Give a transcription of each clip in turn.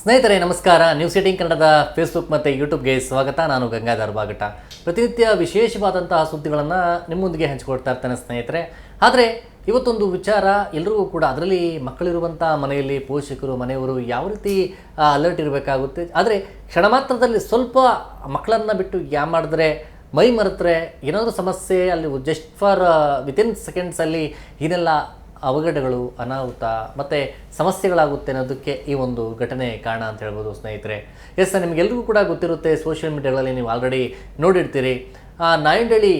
ಸ್ನೇಹಿತರೆ ನಮಸ್ಕಾರ. News eighteen ಕನ್ನಡದ ಫೇಸ್ಬುಕ್ ಮತ್ತು ಯೂಟ್ಯೂಬ್ಗೆ ಸ್ವಾಗತ. ನಾನು ಗಂಗಾಧರ್ ಬಾಗಟ. ಪ್ರತಿನಿತ್ಯ ವಿಶೇಷವಾದಂತಹ ಸುದ್ದಿಗಳನ್ನು ನಿಮ್ಮೊಂದಿಗೆ ಹಂಚಿಕೊಡ್ತಾ ಇರ್ತೇನೆ ಸ್ನೇಹಿತರೆ. ಆದರೆ ಇವತ್ತೊಂದು ವಿಚಾರ ಎಲ್ಲರಿಗೂ ಕೂಡ, ಅದರಲ್ಲಿ ಮಕ್ಕಳಿರುವಂಥ ಮನೆಯಲ್ಲಿ ಪೋಷಕರು ಮನೆಯವರು ಯಾವ ರೀತಿ ಅಲರ್ಟ್ ಇರಬೇಕಾಗುತ್ತೆ. ಆದರೆ ಕ್ಷಣ ಮಾತ್ರದಲ್ಲಿ ಸ್ವಲ್ಪ ಮಕ್ಕಳನ್ನು ಬಿಟ್ಟು ಮಾಡಿದ್ರೆ ಮೈ ಮರೆತರೆ ಏನಾದರೂ ಸಮಸ್ಯೆ ಅಲ್ಲಿ ಜಸ್ಟ್ ಫಾರ್ ವಿತಿನ್ ಸೆಕೆಂಡ್ಸಲ್ಲಿ ಏನೆಲ್ಲ ಅವಘಡಗಳು, ಅನಾಹುತ ಮತ್ತು ಸಮಸ್ಯೆಗಳಾಗುತ್ತೆ ಅನ್ನೋದಕ್ಕೆ ಈ ಒಂದು ಘಟನೆ ಕಾರಣ ಅಂತ ಹೇಳ್ಬೋದು ಸ್ನೇಹಿತರೆ. ಎಸ್, ನಿಮಗೆಲ್ಲರಿಗೂ ಕೂಡ ಗೊತ್ತಿರುತ್ತೆ, ಸೋಷಿಯಲ್ ಮೀಡಿಯಾಗಳಲ್ಲಿ ನೀವು ಆಲ್ರೆಡಿ ನೋಡಿರ್ತೀರಿ. ನಾಯಂಡಹಳ್ಳಿ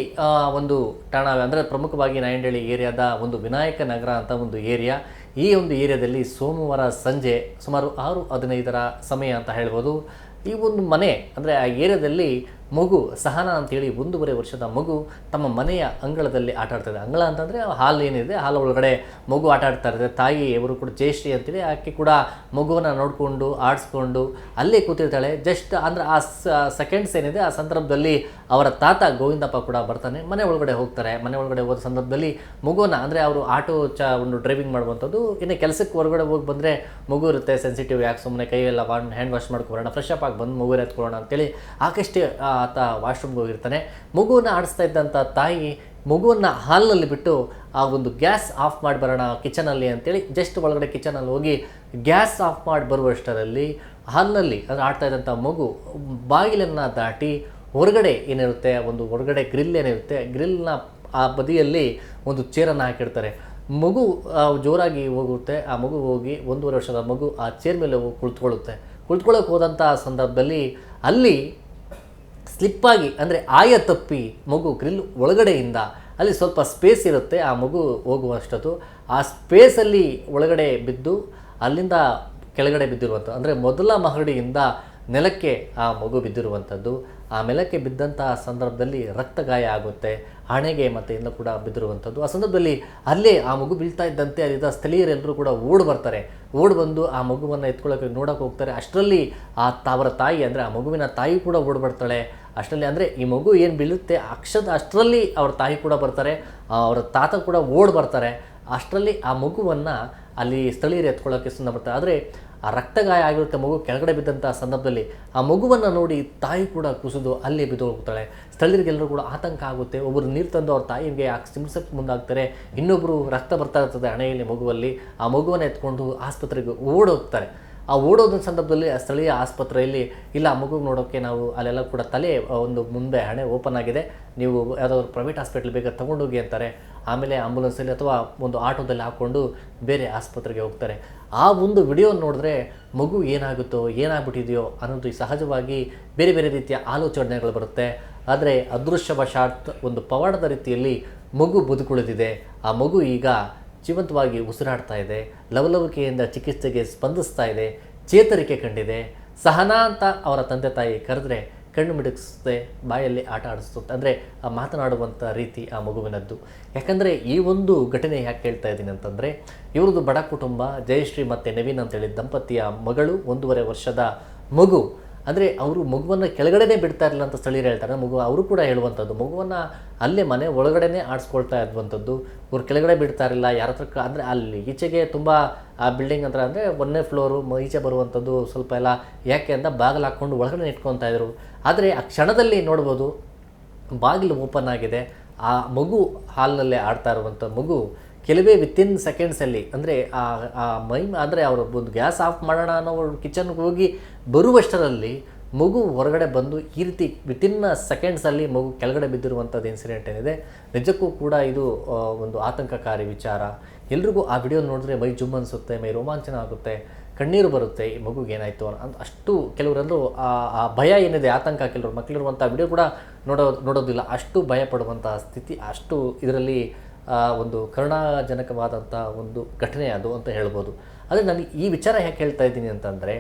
ಒಂದು ಠಾಣಾ ಅಂದರೆ ಪ್ರಮುಖವಾಗಿ ನಾಯಂಡಹಳ್ಳಿ ಏರಿಯಾದ ಒಂದು ವಿನಾಯಕ ನಗರ ಅಂತ ಒಂದು ಏರಿಯಾ. ಈ ಒಂದು ಏರಿಯಾದಲ್ಲಿ ಸೋಮವಾರ ಸಂಜೆ ಸುಮಾರು 6:15 ಸಮಯ ಅಂತ ಹೇಳ್ಬೋದು. ಈ ಒಂದು ಮನೆ ಅಂದರೆ ಆ ಏರಿಯಾದಲ್ಲಿ ಮಗು ಸಹನಾ ಅಂತೇಳಿ 1.5 ವರ್ಷದ ಮಗು ತಮ್ಮ ಮನೆಯ ಅಂಗಳದಲ್ಲಿ ಆಟ ಆಡ್ತಾಯಿದೆ. ಅಂಗಳ ಅಂತಂದರೆ ಹಾಲ್ ಏನಿದೆ, ಹಾಲ್ ಒಳಗಡೆ ಮಗು ಆಟ ಆಡ್ತಾ ಇರ್ತದೆ. ತಾಯಿ ಅವರು ಕೂಡ ಜಯಶ್ರೀ ಅಂತೇಳಿ ಆಕೆ ಕೂಡ ಮಗುವನ್ನು ನೋಡಿಕೊಂಡು ಆಡಿಸ್ಕೊಂಡು ಅಲ್ಲೇ ಕೂತಿರ್ತಾಳೆ. ಜಸ್ಟ್ ಅಂದರೆ ಆ ಸೆಕೆಂಡ್ಸ್ ಏನಿದೆ, ಆ ಸಂದರ್ಭದಲ್ಲಿ ಅವರ ತಾತ ಗೋವಿಂದಪ್ಪ ಕೂಡ ಬರ್ತಾನೆ. ಮನೆ ಒಳಗಡೆ ಹೋಗ್ತಾರೆ. ಮನೆ ಒಳಗಡೆ ಹೋದ ಸಂದರ್ಭದಲ್ಲಿ ಮಗುವನ್ನು ಅಂದರೆ ಅವರು ಆಟೋ ಒಂದು ಡ್ರೈವಿಂಗ್ ಮಾಡುವಂಥದ್ದು, ಇನ್ನು ಕೆಲಸಕ್ಕೆ ಹೊರಗಡೆ ಹೋಗಿ ಬಂದರೆ ಮಗು ಇರುತ್ತೆ ಸೆನ್ಸಿಟಿವ್, ಯಾಕೆ ಸುಮ್ಮನೆ ಕೈಯೆಲ್ಲ ಹ್ಯಾಂಡ್ ವಾಶ್ ಮಾಡ್ಕೊಬರೋಣ, ಫ್ರೆಶ್ ಅಪ್ ಆಗಿ ಬಂದು ಮಗುನ ಎತ್ಕೊಳ್ಳೋಣ ಅಂತೇಳಿ ಆಕಷ್ಟೇ ಆತ ವಾಶ್ರೂಮ್ಗೆ ಹೋಗಿರ್ತಾನೆ. ಮಗುವನ್ನು ಆಡಿಸ್ತಾ ಇದ್ದಂಥ ತಾಯಿ ಮಗುವನ್ನು ಹಾಲ್ನಲ್ಲಿ ಬಿಟ್ಟು ಆ ಒಂದು ಗ್ಯಾಸ್ ಆಫ್ ಮಾಡಿ ಬರೋಣ ಕಿಚನಲ್ಲಿ ಅಂತೇಳಿ ಜಸ್ಟ್ ಒಳಗಡೆ ಕಿಚನಲ್ಲಿ ಹೋಗಿ ಗ್ಯಾಸ್ ಆಫ್ ಮಾಡಿ ಬರುವಷ್ಟರಲ್ಲಿ ಹಾಲ್ನಲ್ಲಿ ಅದು ಆಡ್ತಾ ಇದ್ದಂಥ ಮಗು ಬಾಗಿಲನ್ನು ದಾಟಿ ಹೊರಗಡೆ ಏನಿರುತ್ತೆ, ಒಂದು ಹೊರಗಡೆ ಗ್ರಿಲ್ ಏನಿರುತ್ತೆ, ಗ್ರಿಲ್ನ ಆ ಬದಿಯಲ್ಲಿ ಒಂದು ಚೇರನ್ನು ಹಾಕಿರ್ತಾರೆ. ಮಗು ಜೋರಾಗಿ ಹೋಗುತ್ತೆ. ಆ ಮಗು ಹೋಗಿ 1.5 ವರ್ಷದ ಮಗು ಆ ಚೇರ್ ಮೇಲೆ ಹೋಗಿ ಕುಳಿತುಕೊಳ್ಳೋಕೆ ಹೋದಂಥ ಸಂದರ್ಭದಲ್ಲಿ ಅಲ್ಲಿ ಸ್ಲಿಪ್ಪಾಗಿ ಅಂದರೆ ತಪ್ಪಿ ಮಗು ಗ್ರಿಲ್ ಒಳಗಡೆಯಿಂದ, ಅಲ್ಲಿ ಸ್ವಲ್ಪ ಸ್ಪೇಸ್ ಇರುತ್ತೆ ಆ ಮಗು ಹೋಗುವಷ್ಟೊತ್ತು, ಆ ಸ್ಪೇಸಲ್ಲಿ ಒಳಗಡೆ ಬಿದ್ದು ಅಲ್ಲಿಂದ ಕೆಳಗಡೆ ಬಿದ್ದಿರುವಂಥದ್ದು. ಅಂದರೆ ಮೊದಲ ಮಹಡಿಯಿಂದ ನೆಲಕ್ಕೆ ಆ ಮಗು ಬಿದ್ದಿರುವಂಥದ್ದು. ಆ ನೆಲಕ್ಕೆ ಬಿದ್ದಂಥ ಸಂದರ್ಭದಲ್ಲಿ ರಕ್ತ ಗಾಯ ಆಗುತ್ತೆ, ಹಣೆಗೆ ಮತ್ತು ಎಲ್ಲ ಕೂಡ ಬಿದ್ದಿರುವಂಥದ್ದು. ಆ ಸಂದರ್ಭದಲ್ಲಿ ಅಲ್ಲೇ ಆ ಮಗು ಬೀಳ್ತಾ ಇದ್ದಂತೆ ಅಲ್ಲಿದ್ದ ಸ್ಥಳೀಯರೆಲ್ಲರೂ ಕೂಡ ಓಡಿ ಬಂದು ಆ ಮಗುವನ್ನು ಎತ್ಕೊಳ್ಳೋಕೆ ನೋಡೋಕೆ ಹೋಗ್ತಾರೆ. ಅಷ್ಟರಲ್ಲಿ ಅವರ ತಾಯಿ ಅಂದರೆ ಆ ಮಗುವಿನ ತಾಯಿ ಕೂಡ ಓಡ್ಬರ್ತಾಳೆ. ಅಷ್ಟರಲ್ಲಿ ಅಂದರೆ ಈ ಮಗು ಏನು ಬೀಳುತ್ತೆ ಅಷ್ಟರಲ್ಲಿ ಅವ್ರ ತಾಯಿ ಕೂಡ ಬರ್ತಾರೆ, ಅವರ ತಾತ ಕೂಡ ಬರ್ತಾರೆ. ಅಷ್ಟರಲ್ಲಿ ಆ ಮಗುವನ್ನು ಅಲ್ಲಿ ಸ್ಥಳೀಯರು ಎತ್ಕೊಳ್ಳೋಕ್ಕೆ ಸುಮ್ಮನೆ ಬರ್ತಾರೆ. ಆದರೆ ಆ ರಕ್ತಗಾಯ ಆಗಿರುತ್ತೆ, ಮಗು ಕೆಳಗಡೆ ಬಿದ್ದಂಥ ಸಂದರ್ಭದಲ್ಲಿ ಆ ಮಗುವನ್ನು ನೋಡಿ ತಾಯಿ ಕೂಡ ಕುಸಿದು ಅಲ್ಲೇ ಬಿದ್ದು ಹೋಗ್ತಾಳೆ. ಸ್ಥಳೀಯರಿಗೆಲ್ಲರೂ ಕೂಡ ಆತಂಕ ಆಗುತ್ತೆ. ಒಬ್ಬರು ನೀರು ತಂದು ಅವ್ರ ತಾಯಿಗೆ ಸಿಂಸಕ್ಕೆ ಮುಂದಾಗ್ತಾರೆ. ಇನ್ನೊಬ್ಬರು ರಕ್ತ ಬರ್ತಾ ಇರ್ತದೆ ಹಣೆಯಲ್ಲಿ ಮಗುವಲ್ಲಿ. ಆ ಮಗುವನ್ನು ಎತ್ಕೊಂಡು ಆಸ್ಪತ್ರೆಗೆ ಓಡೋಗ್ತಾರೆ. ಆ ಓಡೋದ ಸಂದರ್ಭದಲ್ಲಿ ಆ ಸ್ಥಳೀಯ ಆಸ್ಪತ್ರೆಯಲ್ಲಿ ಇಲ್ಲ, ಆ ಮಗು ನೋಡೋಕ್ಕೆ ನಾವು ಅಲ್ಲೆಲ್ಲ ಕೂಡ ತಲೆ ಒಂದು ಮುಂದೆ ಹಣೆ ಓಪನ್ ಆಗಿದೆ, ನೀವು ಯಾವುದಾದ್ರು ಪ್ರೈವೇಟ್ ಹಾಸ್ಪಿಟ್ಲ್ ಬೇಗ ತೊಗೊಂಡೋಗಿ ಅಂತಾರೆ. ಆಮೇಲೆ ಆಂಬುಲೆನ್ಸಲ್ಲಿ ಅಥವಾ ಒಂದು ಆಟೋದಲ್ಲಿ ಹಾಕ್ಕೊಂಡು ಬೇರೆ ಆಸ್ಪತ್ರೆಗೆ ಹೋಗ್ತಾರೆ. ಆ ಒಂದು ವಿಡಿಯೋ ನೋಡಿದ್ರೆ ಮಗು ಏನಾಗ್ಬಿಟ್ಟಿದೆಯೋ ಅನ್ನೋದು ಸಹಜವಾಗಿ ಬೇರೆ ಬೇರೆ ರೀತಿಯ ಆಲೋಚನೆಗಳು ಬರುತ್ತೆ. ಆದರೆ ಅದೃಷ್ಟವಶಾತ್ ಒಂದು ಪವಾಡದ ರೀತಿಯಲ್ಲಿ ಮಗು ಬದುಕುಳಿದಿದೆ. ಆ ಮಗು ಈಗ ಜೀವಂತವಾಗಿ ಉಸಿರಾಡ್ತಾ ಇದೆ, ಲವಲವಿಕೆಯಿಂದ ಚಿಕಿತ್ಸೆಗೆ ಸ್ಪಂದಿಸ್ತಾ ಇದೆ, ಚೇತರಿಕೆ ಕಂಡಿದೆ. ಸಹನಾ ಅಂತ ಅವರ ತಂದೆ ತಾಯಿ ಕರೆದ್ರೆ ಕಣ್ಣು ಮಿಡುಕಿಸುತ್ತೆ, ಬಾಯಲ್ಲಿ ಆಟ ಆಡಿಸುತ್ತೆ. ಅಂದರೆ ಆ ಮಾತನಾಡುವಂಥ ರೀತಿ ಆ ಮಗುವಿನದ್ದು. ಯಾಕಂದರೆ ಈ ಒಂದು ಘಟನೆ ಯಾಕೆ ಹೇಳ್ತಾ ಇದ್ದೀನಿ ಅಂತಂದರೆ, ಇವ್ರದ್ದು ಬಡ ಕುಟುಂಬ. ಜಯಶ್ರೀ ಮತ್ತು ನವೀನ್ ಅಂತೇಳಿ ದಂಪತಿಯ ಮಗಳು, 1.5 ವರ್ಷದ ಮಗು. ಅಂದರೆ ಅವರು ಮಗುವನ್ನು ಕೆಳಗಡೆನೇ ಬಿಡ್ತಾ ಇರಲಿಲ್ಲ ಅಂತ ಸ್ಥಳೀಯರು ಹೇಳ್ತಾರೆ. ಅವರು ಕೂಡ ಹೇಳುವಂಥದ್ದು, ಮಗುವನ್ನು ಅಲ್ಲೇ ಮನೆ ಒಳಗಡೆನೇ ಆಡಿಸ್ಕೊಳ್ತಾ ಇದ್ವಂಥದ್ದು. ಇವ್ರು ಕೆಳಗಡೆ ಬಿಡ್ತಾ ಇರಲಿಲ್ಲ ಯಾರ ಹತ್ರ. ಅಂದರೆ ಅಲ್ಲಿ ಈಚೆಗೆ ತುಂಬ ಆ ಬಿಲ್ಡಿಂಗ್ ಹತ್ರ ಅಂದರೆ 1ನೇ ಫ್ಲೋರು, ಈಚೆ ಬರುವಂಥದ್ದು ಸ್ವಲ್ಪ ಎಲ್ಲ ಯಾಕೆ ಅಂತ ಬಾಗಿಲು ಹಾಕ್ಕೊಂಡು ಒಳಗಡೆ ಇಟ್ಕೊತಾ ಇದ್ರು. ಆದರೆ ಆ ಕ್ಷಣದಲ್ಲಿ ನೋಡ್ಬೋದು ಬಾಗಿಲು ಓಪನ್ ಆಗಿದೆ. ಆ ಮಗು ಹಾಲ್ನಲ್ಲೇ ಆಡ್ತಾ ಇರುವಂಥ ಮಗು ಕೆಲವೇ ವಿತಿನ್ ಸೆಕೆಂಡ್ಸಲ್ಲಿ ಅಂದರೆ ಅಂದರೆ ಅವರು ಒಂದು ಗ್ಯಾಸ್ ಆಫ್ ಮಾಡೋಣ ಅನ್ನೋ ಕಿಚನ್ಗೆ ಹೋಗಿ ಬರುವಷ್ಟರಲ್ಲಿ ಮಗು ಹೊರಗಡೆ ಬಂದು ಈ ರೀತಿ ವಿತಿನ್ ಸೆಕೆಂಡ್ಸಲ್ಲಿ ಮಗು ಕೆಳಗಡೆ ಬಿದ್ದಿರುವಂಥದ್ದು ಇನ್ಸಿಡೆಂಟ್ ಏನಿದೆ, ನಿಜಕ್ಕೂ ಕೂಡ ಇದು ಒಂದು ಆತಂಕಕಾರಿ ವಿಚಾರ. ಎಲ್ರಿಗೂ ಆ ವಿಡಿಯೋ ನೋಡಿದ್ರೆ ಮೈ ಜುಮ್ ಅನಿಸುತ್ತೆ, ಮೈ ರೋಮಾಂಚನ ಆಗುತ್ತೆ, ಕಣ್ಣೀರು ಬರುತ್ತೆ. ಈ ಮಗುಗೆ ಏನಾಯಿತು ಅಂತ ಅಷ್ಟು ಕೆಲವರೆಲ್ಲರೂ ಆ ಭಯ ಏನಿದೆ, ಆತಂಕ, ಕೆಲವರು ಮಕ್ಕಳಿರುವಂಥ ವಿಡಿಯೋ ಕೂಡ ನೋಡೋದಿಲ್ಲ. ಅಷ್ಟು ಭಯ ಪಡುವಂಥ ಸ್ಥಿತಿ, ಅಷ್ಟು ಇದರಲ್ಲಿ ಒಂದು ಕರುಣಾಜನಕವಾದಂಥ ಒಂದು ಘಟನೆ ಅದು ಅಂತ ಹೇಳ್ಬೋದು. ಆದರೆ ನಾನು ಈ ವಿಚಾರ ಯಾಕೆ ಹೇಳ್ತಾ ಇದ್ದೀನಿ ಅಂತಂದರೆ,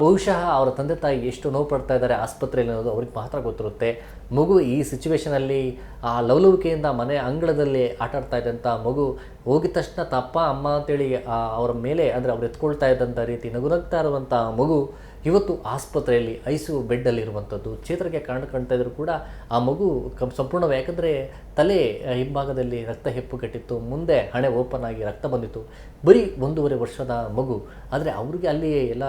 ಬಹುಶಃ ಅವರ ತಂದೆ ತಾಯಿ ಎಷ್ಟು ನೋವು ಪಡ್ತಾ ಇದ್ದಾರೆ ಆಸ್ಪತ್ರೆಯಲ್ಲಿ ಅನ್ನೋದು ಅವ್ರಿಗೆ ಮಾತ್ರ ಗೊತ್ತಿರುತ್ತೆ. ಮಗು ಈ ಸಿಚುವೇಷನಲ್ಲಿ ಆ ಲವಲವಿಕೆಯಿಂದ ಮನೆ ಅಂಗಳದಲ್ಲಿ ಆಟ ಆಡ್ತಾ ಇದ್ದಂಥ ಮಗು ಹೋಗಿದ ತಕ್ಷಣ ತಪ್ಪ ಅಮ್ಮ ಅಂತೇಳಿ ಅವರ ಮೇಲೆ ಅಂದರೆ ಅವ್ರು ಎತ್ಕೊಳ್ತಾ ಇದ್ದಂಥ ರೀತಿ ನಗುನಗ್ತಾ ಇರುವಂಥ ಮಗು ಇವತ್ತು ಆಸ್ಪತ್ರೆಯಲ್ಲಿ ICU ಬೆಡ್ಡಲ್ಲಿರುವಂಥದ್ದು ಚೇತರಿಕೆ ಕಾಣ್ತಾ ಇದ್ದರೂ ಕೂಡ ಆ ಮಗು ಸಂಪೂರ್ಣವಾಗಿ, ಯಾಕಂದರೆ ತಲೆ ಹಿಂಭಾಗದಲ್ಲಿ ರಕ್ತ ಹೆಪ್ಪುಗಟ್ಟಿತ್ತು, ಮುಂದೆ ಹಣೆ ಓಪನ್ ಆಗಿ ರಕ್ತ ಬಂದಿತ್ತು. ಬರೀ 1.5 ವರ್ಷದ ಮಗು. ಆದರೆ ಅವ್ರಿಗೆ ಅಲ್ಲಿ ಎಲ್ಲ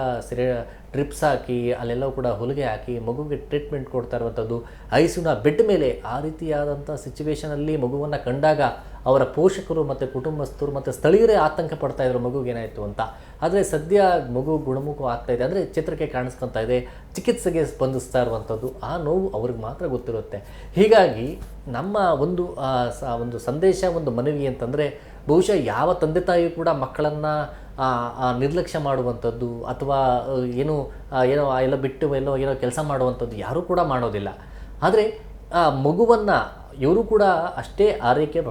ಡ್ರಿಪ್ಸ್ ಹಾಕಿ ಅಲ್ಲೆಲ್ಲವೂ ಕೂಡ ಹೊಲಿಗೆ ಹಾಕಿ ಮಗುವಿಗೆ ಟ್ರೀಟ್ಮೆಂಟ್ ಕೊಡ್ತಾ ಇರುವಂಥದ್ದು, ICUನ ಬೆಡ್ ಮೇಲೆ ಆ ರೀತಿಯಾದಂಥ ಸಿಚುವೇಷನಲ್ಲಿ ಮಗುವನ್ನು ಕಂಡಾಗ ಅವರ ಪೋಷಕರು ಮತ್ತು ಕುಟುಂಬಸ್ಥರು ಮತ್ತು ಸ್ಥಳೀಯರೇ ಆತಂಕ ಪಡ್ತಾ ಇದ್ರು ಮಗುಗೇನಾಯಿತು ಅಂತ. ಆದರೆ ಸದ್ಯ ಮಗು ಗುಣಮುಖ ಆಗ್ತಾ ಇದೆ, ಅಂದರೆ ಚೇತರಿಕೆ ಕಾಣಿಸ್ಕೊತಾ ಇದೆ, ಚಿಕಿತ್ಸೆಗೆ ಸ್ಪಂದಿಸ್ತಾ ಇರುವಂಥದ್ದು. ಆ ನೋವು ಅವ್ರಿಗೆ ಮಾತ್ರ ಗೊತ್ತಿರುತ್ತೆ. ಹೀಗಾಗಿ ನಮ್ಮ ಒಂದು ಸಂದೇಶ, ಒಂದು ಮನವಿ ಅಂತಂದರೆ, ಬಹುಶಃ ಯಾವ ತಂದೆ ತಾಯಿ ಕೂಡ ಮಕ್ಕಳನ್ನು ನಿರ್ಲಕ್ಷ್ಯ ಮಾಡುವಂಥದ್ದು ಅಥವಾ ಏನೋ ಎಲ್ಲ ಬಿಟ್ಟು ಏನೋ ಕೆಲಸ ಮಾಡುವಂಥದ್ದು ಯಾರೂ ಕೂಡ ಮಾಡೋದಿಲ್ಲ. ಆದರೆ ಆ ಮಗುವನ್ನು ಇವರು ಕೂಡ ಅಷ್ಟೇ ಆರೈಕೆ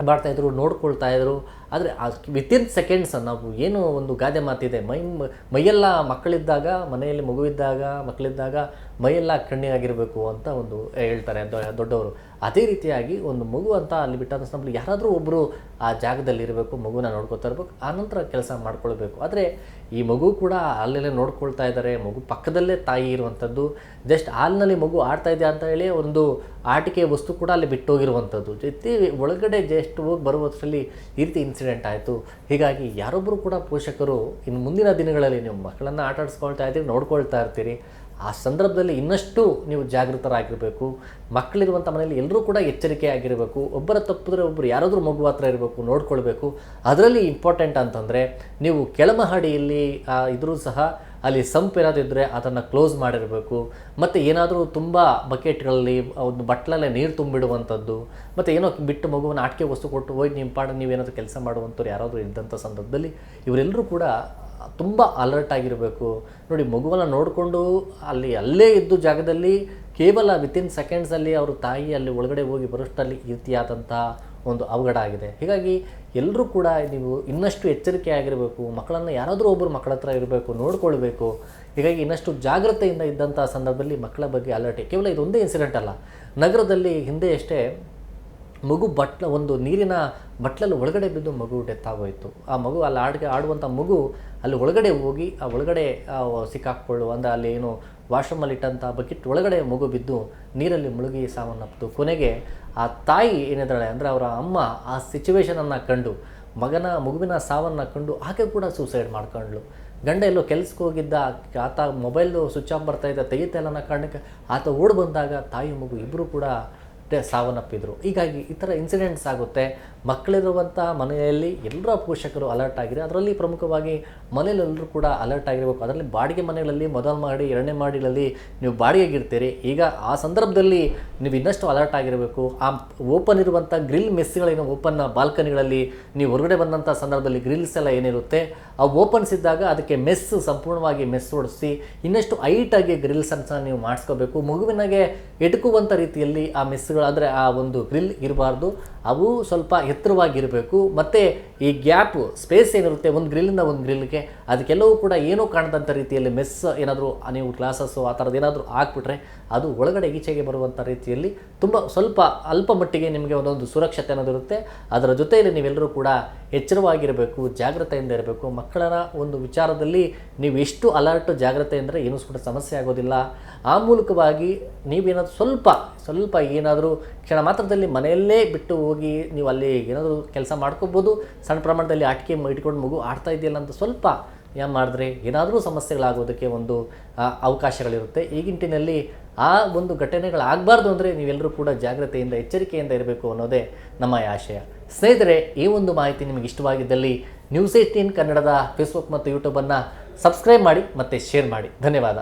ಮಾಡ್ತಾಯಿದ್ರು, ನೋಡ್ಕೊಳ್ತಾಯಿದ್ರು. ಆದರೆ ವಿತಿನ್ ಸೆಕೆಂಡ್ಸ್ ನಾವು ಏನು ಒಂದು ಗಾದೆ ಮಾತಿದೆ, ಮೈಯೆಲ್ಲ ಮಕ್ಕಳಿದ್ದಾಗ, ಮನೆಯಲ್ಲಿ ಮಗುವಿದ್ದಾಗ ಮಕ್ಕಳಿದ್ದಾಗ ಮೈಯೆಲ್ಲ ಕಣ್ಣಿಗಾಗಿರಬೇಕು ಅಂತ ಒಂದು ಹೇಳ್ತಾರೆ ದೊಡ್ಡವರು. ಅದೇ ರೀತಿಯಾಗಿ ಒಂದು ಮಗು ಅಂತ ಅಲ್ಲಿ ಬಿಟ್ಟಾದ ಸಂಬಳ ಯಾರಾದರೂ ಒಬ್ಬರು ಆ ಜಾಗದಲ್ಲಿರಬೇಕು, ಮಗುನ ನೋಡ್ಕೊತಾ ಇರಬೇಕು, ಆನಂತರ ಕೆಲಸ ಮಾಡ್ಕೊಳ್ಬೇಕು. ಆದರೆ ಈ ಮಗು ಕೂಡ ಅಲ್ಲೆಲ್ಲೇ ನೋಡ್ಕೊಳ್ತಾ ಇದ್ದಾರೆ, ಮಗು ಪಕ್ಕದಲ್ಲೇ ತಾಯಿ ಇರುವಂಥದ್ದು, ಜಸ್ಟ್ ಹಾಲಿನಲ್ಲಿ ಮಗು ಆಡ್ತಾ ಇದೆ ಅಂತ ಹೇಳಿ ಒಂದು ಆಟಿಕೆ ವಸ್ತು ಕೂಡ ಅಲ್ಲಿ ಬಿಟ್ಟೋಗಿರುವಂಥದ್ದು, ಜೊತೆ ಒಳಗಡೆ ಜಸ್ಟ್ ಹೋಗಿ ಬರುವಷ್ಟರಲ್ಲಿ ಈ ರೀತಿ ಇನ್ಸಿಡೆಂಟ್ ಆಯಿತು. ಹೀಗಾಗಿ ಯಾರೊಬ್ಬರು ಕೂಡ ಪೋಷಕರು ಇನ್ನು ಮುಂದಿನ ದಿನಗಳಲ್ಲಿ ನೀವು ಮಕ್ಕಳನ್ನು ಆಟ ಆಡಿಸ್ಕೊಳ್ತಾ ಇದ್ದೀರಿ, ನೋಡ್ಕೊಳ್ತಾ ಇರ್ತೀರಿ, ಆ ಸಂದರ್ಭದಲ್ಲಿ ಇನ್ನಷ್ಟು ನೀವು ಜಾಗೃತರಾಗಿರಬೇಕು. ಮಕ್ಕಳಿರುವಂಥ ಮನೆಯಲ್ಲಿ ಎಲ್ಲರೂ ಕೂಡ ಎಚ್ಚರಿಕೆ ಆಗಿರಬೇಕು. ಒಬ್ಬರ ತಪ್ಪಿದ್ರೆ ಒಬ್ಬರು ಯಾರಾದರೂ ಮಗು ಹತ್ರ ಇರಬೇಕು, ನೋಡ್ಕೊಳ್ಬೇಕು. ಅದರಲ್ಲಿ ಇಂಪಾರ್ಟೆಂಟ್ ಅಂತಂದರೆ ನೀವು ಕೆಳಮಹಡಿಯಲ್ಲಿ ಇದ್ರೂ ಸಹ ಅಲ್ಲಿ ಸಂಪ್ ಏನಾದರೂ ಇದ್ದರೆ ಅದನ್ನು ಕ್ಲೋಸ್ ಮಾಡಿರಬೇಕು. ಮತ್ತು ಏನಾದರೂ ತುಂಬ ಬಕೆಟ್ಗಳಲ್ಲಿ ಒಂದು ಬಟ್ಲಲ್ಲೇ ನೀರು ತುಂಬಿಡುವಂಥದ್ದು, ಮತ್ತು ಏನೋ ಬಿಟ್ಟು ಮಗುವನ್ನು ಆಟಿಕೆ ವಸ್ತು ಕೊಟ್ಟು ಹೋಗಿ ನಿಮ್ಮ ಪಾಡು ನೀವೇನಾದರೂ ಕೆಲಸ ಮಾಡುವಂಥವ್ರು ಯಾರಾದರೂ ಇದ್ದಂಥ ಸಂದರ್ಭದಲ್ಲಿ ಇವರೆಲ್ಲರೂ ಕೂಡ ತುಂಬ ಅಲರ್ಟ್ ಆಗಿರಬೇಕು. ನೋಡಿ, ಮಗುವನ್ನು ನೋಡಿಕೊಂಡು ಅಲ್ಲೇ ಇದ್ದು ಜಾಗದಲ್ಲಿ ಕೇವಲ ವಿತಿನ್ ಸೆಕೆಂಡ್ಸಲ್ಲಿ ಅವರು ತಾಯಿ ಅಲ್ಲಿ ಒಳಗಡೆ ಹೋಗಿ ಬರೋಷ್ಟರಲ್ಲಿ ಈ ರೀತಿಯಾದಂಥ ಒಂದು ಅವಘಡ ಆಗಿದೆ. ಹೀಗಾಗಿ ಎಲ್ಲರೂ ಕೂಡ ನೀವು ಇನ್ನಷ್ಟು ಎಚ್ಚರಿಕೆ ಆಗಿರಬೇಕು. ಮಕ್ಕಳನ್ನು ಯಾರಾದರೂ ಒಬ್ಬರು ಮಕ್ಕಳ ಹತ್ರ ಇರಬೇಕು, ನೋಡ್ಕೊಳ್ಬೇಕು. ಹೀಗಾಗಿ ಇನ್ನಷ್ಟು ಜಾಗ್ರತೆಯಿಂದ ಇದ್ದಂಥ ಸಂದರ್ಭದಲ್ಲಿ ಮಕ್ಕಳ ಬಗ್ಗೆ ಅಲರ್ಟ್. ಕೇವಲ ಇದೊಂದೇ ಇನ್ಸಿಡೆಂಟ್ ಅಲ್ಲ, ನಗರದಲ್ಲಿ ಹಿಂದೆ ಅಷ್ಟೇ ಮಗು ಒಂದು ನೀರಿನ ಬಟ್ಲಲ್ಲಿ ಒಳಗಡೆ ಬಿದ್ದು ಮಗು ಡೆತ್ ಆಗೋಯಿತು. ಆ ಮಗು ಅಲ್ಲಿ ಆಡುವಂಥ ಮಗು ಅಲ್ಲಿ ಒಳಗಡೆ ಹೋಗಿ ಆ ಒಳಗಡೆ ಸಿಕ್ಕಾಕ್ಕೊಳ್ಳು ಅಂದರೆ ಅಲ್ಲಿ ಏನು ವಾಶ್ರೂಮಲ್ಲಿ ಇಟ್ಟಂಥ ಬಕೆಟ್ ಒಳಗಡೆ ಮಗು ಬಿದ್ದು ನೀರಲ್ಲಿ ಮುಳುಗಿ ಸಾವನ್ನಪ್ಪಿತು. ಕೊನೆಗೆ ಆ ತಾಯಿ ಏನಿದ್ದಾಳೆ ಅಂದರೆ ಅವರ ಅಮ್ಮ ಆ ಸಿಚುವೇಷನನ್ನು ಕಂಡು ಮಗುವಿನ ಸಾವನ್ನು ಕಂಡು ಆಕೆ ಕೂಡ ಸೂಸೈಡ್ ಮಾಡ್ಕೊಂಡ್ಳು. ಗಂಡ ಎಲ್ಲೋ ಕೆಲ್ಸಕ್ಕೆ ಹೋಗಿದ್ದ, ಆತ ಮೊಬೈಲ್ದು ಸ್ವಿಚ್ ಆಫ್ ಬರ್ತಾಯಿದ್ದ, ತೆಗಿತಾ ಇಲ್ಲ ಅನ್ನೋ ಕಾರಣಕ್ಕೆ ಆತ ಓಡಿ ಬಂದಾಗ ತಾಯಿ ಮಗು ಇಬ್ಬರು ಕೂಡ ಸಾವನ್ನಪ್ಪಿದ್ರು. ಹೀಗಾಗಿ ಈ ಥರ ಇನ್ಸಿಡೆಂಟ್ಸ್ ಆಗುತ್ತೆ. ಮಕ್ಕಳಿರುವಂಥ ಮನೆಯಲ್ಲಿ ಎಲ್ಲರ ಪೋಷಕರು ಅಲರ್ಟ್ ಆಗಿರಿ. ಅದರಲ್ಲಿ ಪ್ರಮುಖವಾಗಿ ಮನೆಯಲ್ಲೆಲ್ಲರೂ ಕೂಡ ಅಲರ್ಟ್ ಆಗಿರಬೇಕು. ಅದರಲ್ಲಿ ಬಾಡಿಗೆ ಮನೆಗಳಲ್ಲಿ ಮೊದಲ ಮಾಡಿ 2ನೇ ಮಾಡಿಗಳಲ್ಲಿ ನೀವು ಬಾಡಿಗೆಗಿರ್ತೀರಿ. ಈಗ ಆ ಸಂದರ್ಭದಲ್ಲಿ ನೀವು ಇನ್ನಷ್ಟು ಅಲರ್ಟ್ ಆಗಿರಬೇಕು. ಆ ಓಪನ್ ಇರುವಂಥ ಗ್ರಿಲ್ ಮೆಸ್ಗಳೇನು ಓಪನ್ ಬಾಲ್ಕನಿಗಳಲ್ಲಿ ನೀವು ಹೊರಗಡೆ ಬಂದಂಥ ಸಂದರ್ಭದಲ್ಲಿ ಗ್ರಿಲ್ಸ್ ಎಲ್ಲ ಏನಿರುತ್ತೆ ಆ ಓಪನ್ಸ್ ಇದ್ದಾಗ ಅದಕ್ಕೆ ಸಂಪೂರ್ಣವಾಗಿ ಮೆಸ್ ಹೊಡಿಸಿ ಇನ್ನಷ್ಟು ಹೈಟಾಗಿ ಗ್ರಿಲ್ಸನ್ನು ನೀವು ಮಾಡಿಸ್ಕೋಬೇಕು. ಮಗುವಿನಾಗೆ ಎಟುಕುವಂಥ ರೀತಿಯಲ್ಲಿ ಆ ಮೆಸ್ಗಳು ಅಂದರೆ ಆ ಒಂದು ಗ್ರಿಲ್ ಇರಬಾರ್ದು, ಅವು ಸ್ವಲ್ಪ ಎತ್ತರವಾಗಿರಬೇಕು. ಮತ್ತು ಈ ಗ್ಯಾಪ್ ಸ್ಪೇಸ್ ಏನಿರುತ್ತೆ ಒಂದು ಗ್ರಿಲ್ಲಿಂದ ಒಂದು ಗ್ರಿಲ್ಗೆ ಅದಕ್ಕೆಲ್ಲವೂ ಕೂಡ ಏನೂ ಕಾಣದಂಥ ರೀತಿಯಲ್ಲಿ ಮೆಸ್ ಏನಾದರೂ ನೀವು ಗ್ಲಾಸಸ್ಸು ಆ ಥರದ್ದು ಏನಾದರೂ ಹಾಕ್ಬಿಟ್ರೆ ಅದು ಒಳಗಡೆ ಈಚೆಗೆ ಬರುವಂಥ ರೀತಿಯಲ್ಲಿ ಸ್ವಲ್ಪ ಅಲ್ಪ ಮಟ್ಟಿಗೆ ನಿಮಗೆ ಒಂದೊಂದು ಸುರಕ್ಷತೆ ಅನ್ನೋದಿರುತ್ತೆ. ಅದರ ಜೊತೆಯಲ್ಲಿ ನೀವೆಲ್ಲರೂ ಕೂಡ ಎಚ್ಚರವಾಗಿರಬೇಕು, ಜಾಗ್ರತೆಯಿಂದ ಇರಬೇಕು. ಮಕ್ಕಳ ಒಂದು ವಿಚಾರದಲ್ಲಿ ನೀವು ಎಷ್ಟು ಅಲರ್ಟ್ ಜಾಗ್ರತೆ ಅಂದರೆ ಏನೂ ಕೂಡ ಸಮಸ್ಯೆ ಆಗೋದಿಲ್ಲ. ಆ ಮೂಲಕವಾಗಿ ನೀವೇನಾದರೂ ಸ್ವಲ್ಪ ಏನಾದರೂ ಕ್ಷಣ ಮಾತ್ರದಲ್ಲಿ ಮನೆಯಲ್ಲೇ ಬಿಟ್ಟು ಹೋಗಿ ನೀವು ಅಲ್ಲಿ ಏನಾದರೂ ಕೆಲಸ ಮಾಡ್ಕೋಬೋದು. ಸಣ್ಣ ಪ್ರಮಾಣದಲ್ಲಿ ಆಟಿಕೆ ಇಟ್ಕೊಂಡು ಮಗು ಆಡ್ತಾ ಇದೆಯಲ್ಲ ಅಂತ ಸ್ವಲ್ಪ ಏನು ಮಾಡಿದ್ರೆ ಏನಾದರೂ ಸಮಸ್ಯೆಗಳಾಗೋದಕ್ಕೆ ಒಂದು ಅವಕಾಶಗಳಿರುತ್ತೆ. ಈಗಿಂಟಿನಲ್ಲಿ ಆ ಒಂದು ಘಟನೆಗಳಾಗಬಾರ್ದು ಅಂದರೆ ನೀವೆಲ್ಲರೂ ಕೂಡ ಜಾಗ್ರತೆಯಿಂದ ಎಚ್ಚರಿಕೆಯಿಂದ ಇರಬೇಕು ಅನ್ನೋದೇ ನಮ್ಮ ಆಶಯ. ಸ್ನೇಹಿತರೆ, ಈ ಒಂದು ಮಾಹಿತಿ ನಿಮಗೆ ಇಷ್ಟವಾಗಿದ್ದಲ್ಲಿ News18 ಕನ್ನಡದ ಫೇಸ್ಬುಕ್ ಮತ್ತು ಯೂಟ್ಯೂಬನ್ನು ಸಬ್ಸ್ಕ್ರೈಬ್ ಮಾಡಿ ಮತ್ತು ಶೇರ್ ಮಾಡಿ. ಧನ್ಯವಾದ.